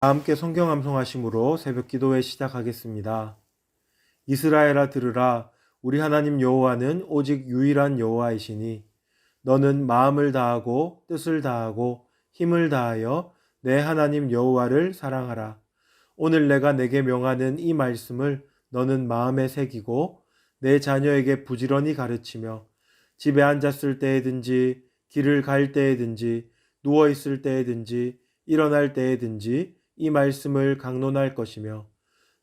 함께 성경 암송하심으로 새벽 기도회 시작하겠습니다. 이스라엘아 들으라. 우리 하나님 여호와는 오직 유일한 여호와이시니 너는 마음을 다하고 뜻을 다하고 힘을 다하여 내 하나님 여호와를 사랑하라. 오늘 내가 내게 명하는 이 말씀을 너는 마음에 새기고 내 자녀에게 부지런히 가르치며 집에 앉았을 때에든지 길을 갈 때에든지 누워 있을 때에든지 일어날 때에든지 이 말씀을 강론할 것이며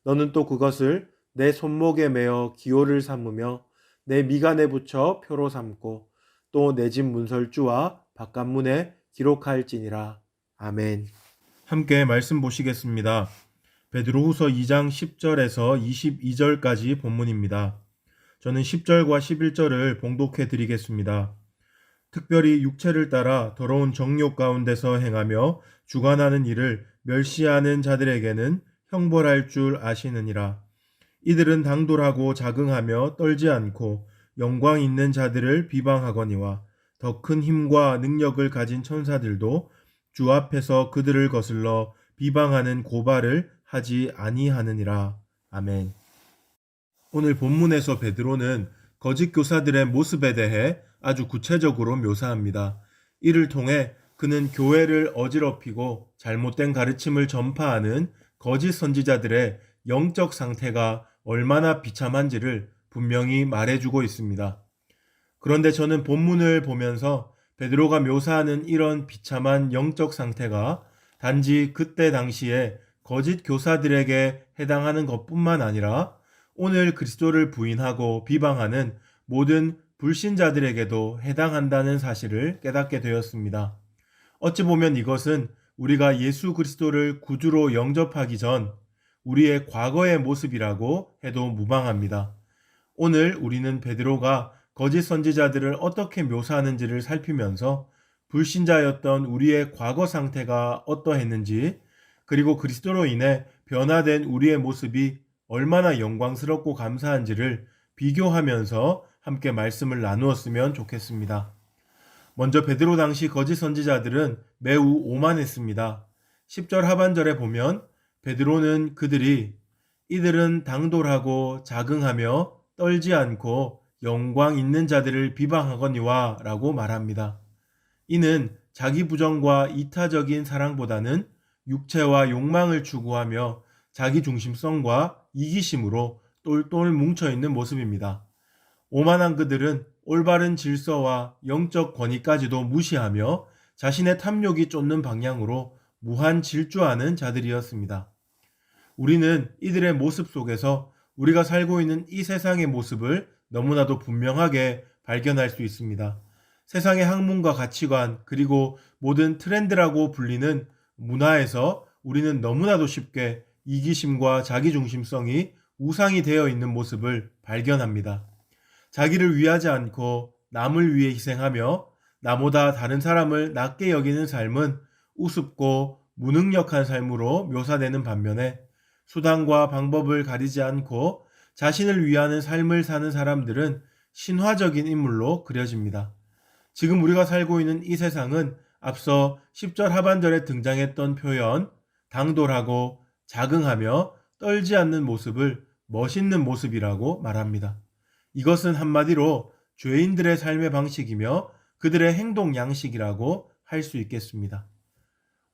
너는 또 그것을 내 손목에 매어 기호를 삼으며 내 미간에 붙여 표로 삼고 또 내 집 문설주와 바깥문에 기록할지니라. 아멘. 함께 말씀 보시겠습니다. 베드로후서 2장 10절에서 22절까지 본문입니다. 저는 10절과 11절을 봉독해 드리겠습니다. 특별히 육체를 따라 더러운 정욕 가운데서 행하며 주관하는 일을 멸시하는 자들에게는 형벌할 줄 아시느니라. 이들은 당돌하고 자긍하며 떨지 않고 영광 있는 자들을 비방하거니와 더 큰 힘과 능력을 가진 천사들도 주 앞에서 그들을 거슬러 비방하는 고발을 하지 아니하느니라. 아멘. 오늘 본문에서 베드로는 거짓 교사들의 모습에 대해 아주 구체적으로 묘사합니다. 이를 통해 그는 교회를 어지럽히고 잘못된 가르침을 전파하는 거짓 선지자들의 영적 상태가 얼마나 비참한지를 분명히 말해주고 있습니다. 그런데 저는 본문을 보면서 베드로가 묘사하는 이런 비참한 영적 상태가 단지 그때 당시에 거짓 교사들에게 해당하는 것뿐만 아니라 오늘 그리스도를 부인하고 비방하는 모든 불신자들에게도 해당한다는 사실을 깨닫게 되었습니다. 어찌 보면 이것은 우리가 예수 그리스도를 구주로 영접하기 전 우리의 과거의 모습이라고 해도 무방합니다. 오늘 우리는 베드로가 거짓 선지자들을 어떻게 묘사하는지를 살피면서 불신자였던 우리의 과거 상태가 어떠했는지, 그리고 그리스도로 인해 변화된 우리의 모습이 얼마나 영광스럽고 감사한지를 비교하면서 함께 말씀을 나누었으면 좋겠습니다. 먼저 베드로 당시 거짓 선지자들은 매우 오만했습니다. 10절 하반절에 보면 베드로는 이들은 당돌하고 자긍하며 떨지 않고 영광 있는 자들을 비방하거니와 라고 말합니다. 이는 자기 부정과 이타적인 사랑보다는 육체와 욕망을 추구하며 자기 중심성과 이기심으로 똘똘 뭉쳐있는 모습입니다. 오만한 그들은 올바른 질서와 영적 권위까지도 무시하며 자신의 탐욕이 쫓는 방향으로 무한 질주하는 자들이었습니다. 우리는 이들의 모습 속에서 우리가 살고 있는 이 세상의 모습을 너무나도 분명하게 발견할 수 있습니다. 세상의 학문과 가치관 그리고 모든 트렌드라고 불리는 문화에서 우리는 너무나도 쉽게 이기심과 자기중심성이 우상이 되어 있는 모습을 발견합니다. 자기를 위하지 않고 남을 위해 희생하며 나보다 다른 사람을 낮게 여기는 삶은 우습고 무능력한 삶으로 묘사되는 반면에 수단과 방법을 가리지 않고 자신을 위하는 삶을 사는 사람들은 신화적인 인물로 그려집니다. 지금 우리가 살고 있는 이 세상은 앞서 10절 하반절에 등장했던 표현 당돌하고 자긍하며 떨지 않는 모습을 멋있는 모습이라고 말합니다. 이것은 한마디로 죄인들의 삶의 방식이며 그들의 행동 양식이라고 할 수 있겠습니다.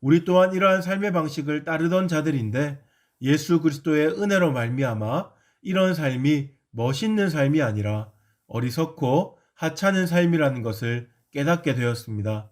우리 또한 이러한 삶의 방식을 따르던 자들인데 예수 그리스도의 은혜로 말미암아 이런 삶이 멋있는 삶이 아니라 어리석고 하찮은 삶이라는 것을 깨닫게 되었습니다.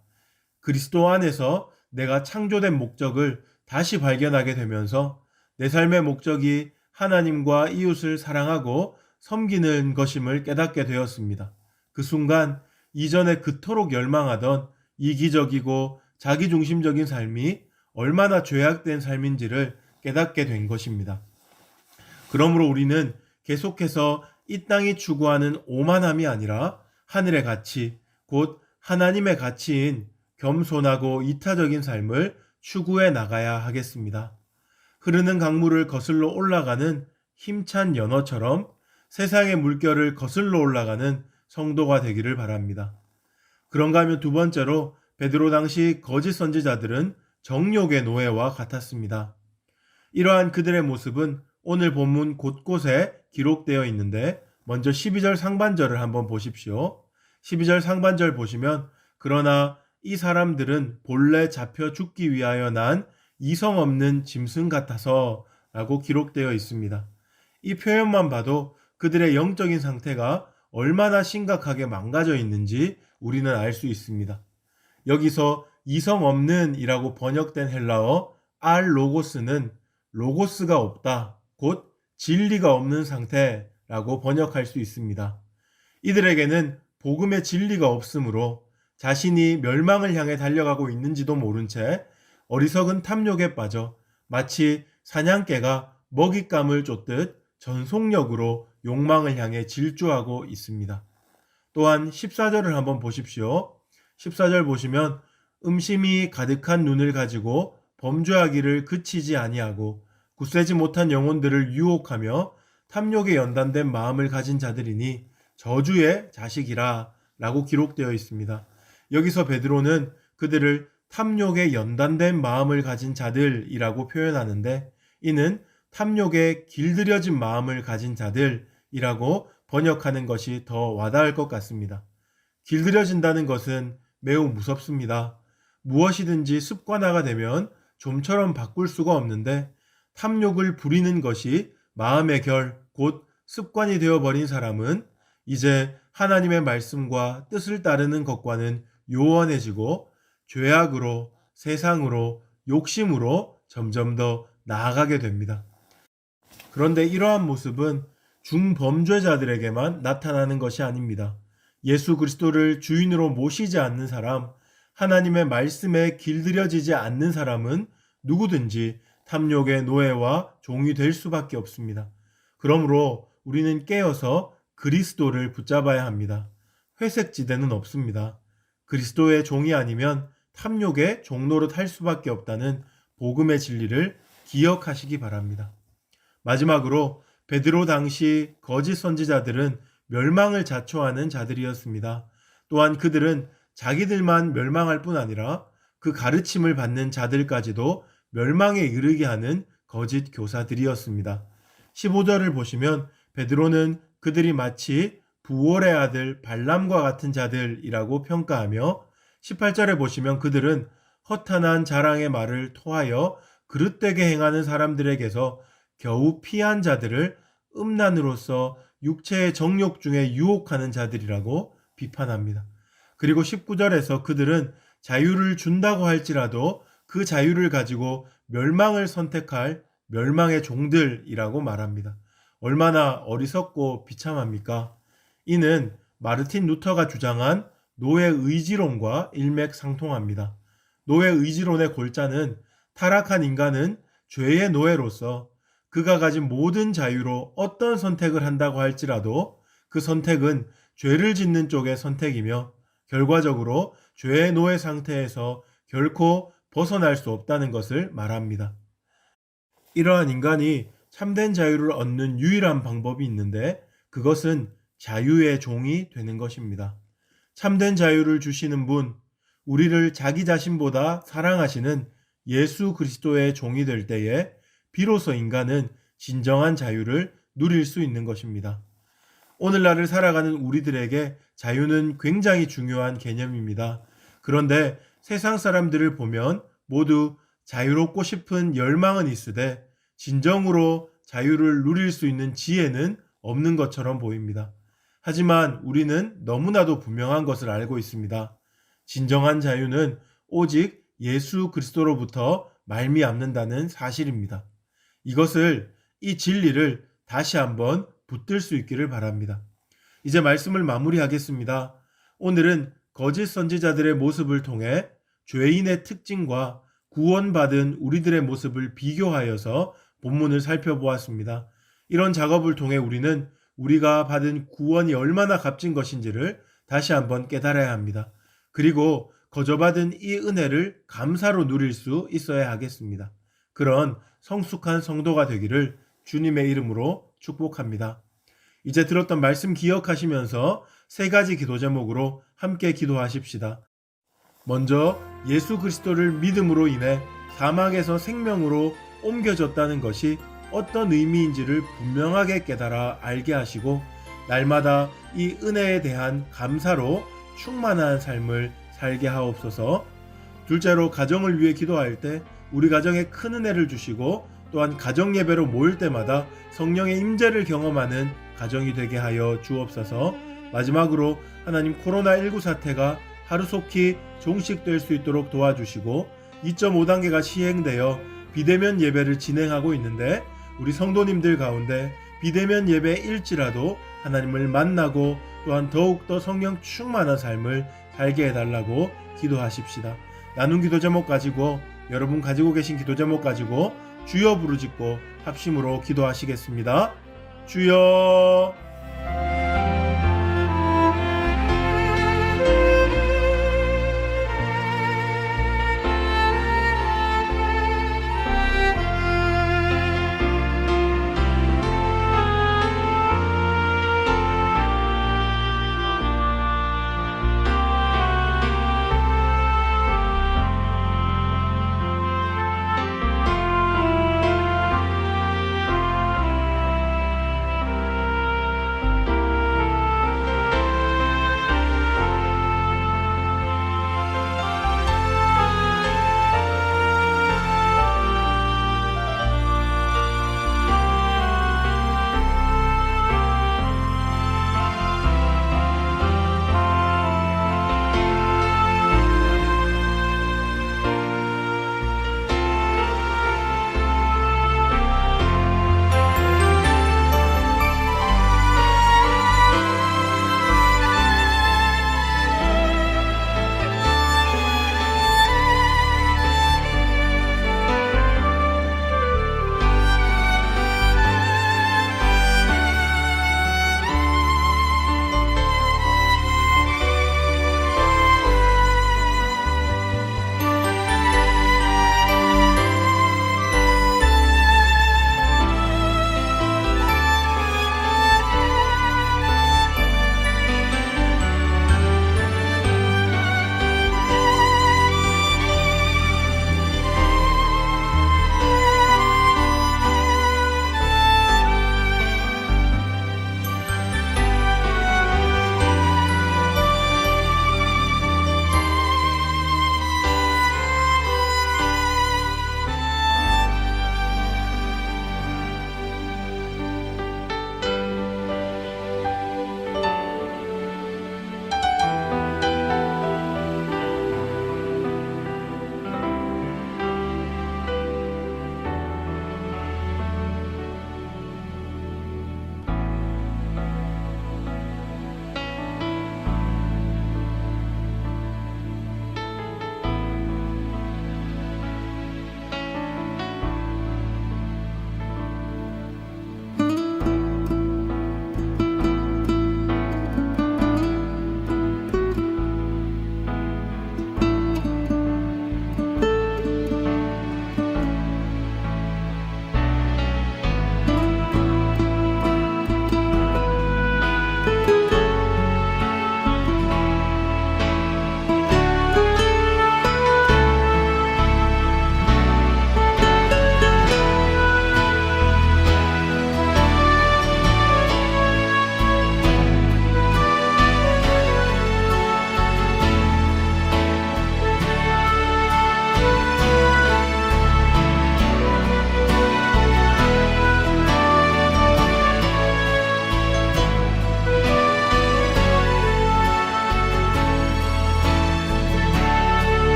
그리스도 안에서 내가 창조된 목적을 다시 발견하게 되면서 내 삶의 목적이 하나님과 이웃을 사랑하고 섬기는 것임을 깨닫게 되었습니다. 그 순간 이전에 그토록 열망하던 이기적이고 자기중심적인 삶이 얼마나 죄악된 삶인지를 깨닫게 된 것입니다. 그러므로 우리는 계속해서 이 땅이 추구하는 오만함이 아니라 하늘의 가치, 곧 하나님의 가치인 겸손하고 이타적인 삶을 추구해 나가야 하겠습니다. 흐르는 강물을 거슬러 올라가는 힘찬 연어처럼 세상의 물결을 거슬러 올라가는 성도가 되기를 바랍니다. 그런가 하면 두 번째로 베드로 당시 거짓 선지자들은 정욕의 노예와 같았습니다. 이러한 그들의 모습은 오늘 본문 곳곳에 기록되어 있는데 먼저 12절 상반절을 한번 보십시오. 12절 상반절 보시면 그러나 이 사람들은 본래 잡혀 죽기 위하여 난 이성 없는 짐승 같아서 라고 기록되어 있습니다. 이 표현만 봐도 그들의 영적인 상태가 얼마나 심각하게 망가져 있는지 우리는 알 수 있습니다. 여기서 이성 없는 이라고 번역된 헬라어 알로고스는 로고스가 없다, 곧 진리가 없는 상태라고 번역할 수 있습니다. 이들에게는 복음의 진리가 없으므로 자신이 멸망을 향해 달려가고 있는지도 모른 채 어리석은 탐욕에 빠져 마치 사냥개가 먹잇감을 쫓듯 전속력으로 욕망을 향해 질주하고 있습니다. 또한 14절을 한번 보십시오. 14절 보시면 음심이 가득한 눈을 가지고 범죄하기를 그치지 아니하고 굳세지 못한 영혼들을 유혹하며 탐욕에 연단된 마음을 가진 자들이니 저주의 자식이라 라고 기록되어 있습니다. 여기서 베드로는 그들을 탐욕에 연단된 마음을 가진 자들이라고 표현하는데 이는 탐욕에 길들여진 마음을 가진 자들이라고 번역하는 것이 더 와닿을 것 같습니다. 길들여진다는 것은 매우 무섭습니다. 무엇이든지 습관화가 되면 좀처럼 바꿀 수가 없는데 탐욕을 부리는 것이 마음의 결, 곧 습관이 되어버린 사람은 이제 하나님의 말씀과 뜻을 따르는 것과는 요원해지고 죄악으로, 세상으로, 욕심으로 점점 더 나아가게 됩니다. 그런데 이러한 모습은 중범죄자들에게만 나타나는 것이 아닙니다. 예수 그리스도를 주인으로 모시지 않는 사람, 하나님의 말씀에 길들여지지 않는 사람은 누구든지 탐욕의 노예와 종이 될 수밖에 없습니다. 그러므로 우리는 깨어서 그리스도를 붙잡아야 합니다. 회색지대는 없습니다. 그리스도의 종이 아니면 탐욕의 종노릇할 수밖에 없다는 복음의 진리를 기억하시기 바랍니다. 마지막으로 베드로 당시 거짓 선지자들은 멸망을 자초하는 자들이었습니다. 또한 그들은 자기들만 멸망할 뿐 아니라 그 가르침을 받는 자들까지도 멸망에 이르게 하는 거짓 교사들이었습니다. 15절을 보시면 베드로는 그들이 마치 부올의 아들 발람과 같은 자들이라고 평가하며 18절에 보시면 그들은 허탄한 자랑의 말을 토하여 그릇되게 행하는 사람들에게서 겨우 피한 자들을 음란으로서 육체의 정욕 중에 유혹하는 자들이라고 비판합니다. 그리고 19절에서 그들은 자유를 준다고 할지라도 그 자유를 가지고 멸망을 선택할 멸망의 종들이라고 말합니다. 얼마나 어리석고 비참합니까? 이는 마르틴 루터가 주장한 노예 의지론과 일맥상통합니다. 노예 의지론의 골자는 타락한 인간은 죄의 노예로서 그가 가진 모든 자유로 어떤 선택을 한다고 할지라도 그 선택은 죄를 짓는 쪽의 선택이며 결과적으로 죄의 노예 상태에서 결코 벗어날 수 없다는 것을 말합니다. 이러한 인간이 참된 자유를 얻는 유일한 방법이 있는데 그것은 자유의 종이 되는 것입니다. 참된 자유를 주시는 분, 우리를 자기 자신보다 사랑하시는 예수 그리스도의 종이 될 때에 비로소 인간은 진정한 자유를 누릴 수 있는 것입니다. 오늘날을 살아가는 우리들에게 자유는 굉장히 중요한 개념입니다. 그런데 세상 사람들을 보면 모두 자유롭고 싶은 열망은 있으되 진정으로 자유를 누릴 수 있는 지혜는 없는 것처럼 보입니다. 하지만 우리는 너무나도 분명한 것을 알고 있습니다. 진정한 자유는 오직 예수 그리스도로부터 말미암는다는 사실입니다. 이 진리를 다시 한번 붙들 수 있기를 바랍니다. 이제 말씀을 마무리하겠습니다. 오늘은 거짓 선지자들의 모습을 통해 죄인의 특징과 구원받은 우리들의 모습을 비교하여서 본문을 살펴보았습니다. 이런 작업을 통해 우리는 우리가 받은 구원이 얼마나 값진 것인지를 다시 한번 깨달아야 합니다. 그리고 거저받은 이 은혜를 감사로 누릴 수 있어야 하겠습니다. 그런 성숙한 성도가 되기를 주님의 이름으로 축복합니다. 이제 들었던 말씀 기억하시면서 세 가지 기도 제목으로 함께 기도하십시다. 먼저 예수 그리스도를 믿음으로 인해 사망에서 생명으로 옮겨졌다는 것이 어떤 의미인지를 분명하게 깨달아 알게 하시고 날마다 이 은혜에 대한 감사로 충만한 삶을 살게 하옵소서. 둘째로 가정을 위해 기도할 때 우리 가정에 큰 은혜를 주시고 또한 가정 예배로 모일 때마다 성령의 임재를 경험하는 가정이 되게 하여 주옵소서. 마지막으로 하나님 코로나19 사태가 하루속히 종식될 수 있도록 도와주시고 2.5단계가 시행되어 비대면 예배를 진행하고 있는데 우리 성도님들 가운데 비대면 예배일지라도 하나님을 만나고 또한 더욱더 성령 충만한 삶을 살게 해달라고 기도하십시다. 나눈 기도 제목 가지고 여러분 가지고 계신 기도 제목 가지고 주여 부르짖고 합심으로 기도하시겠습니다. 주여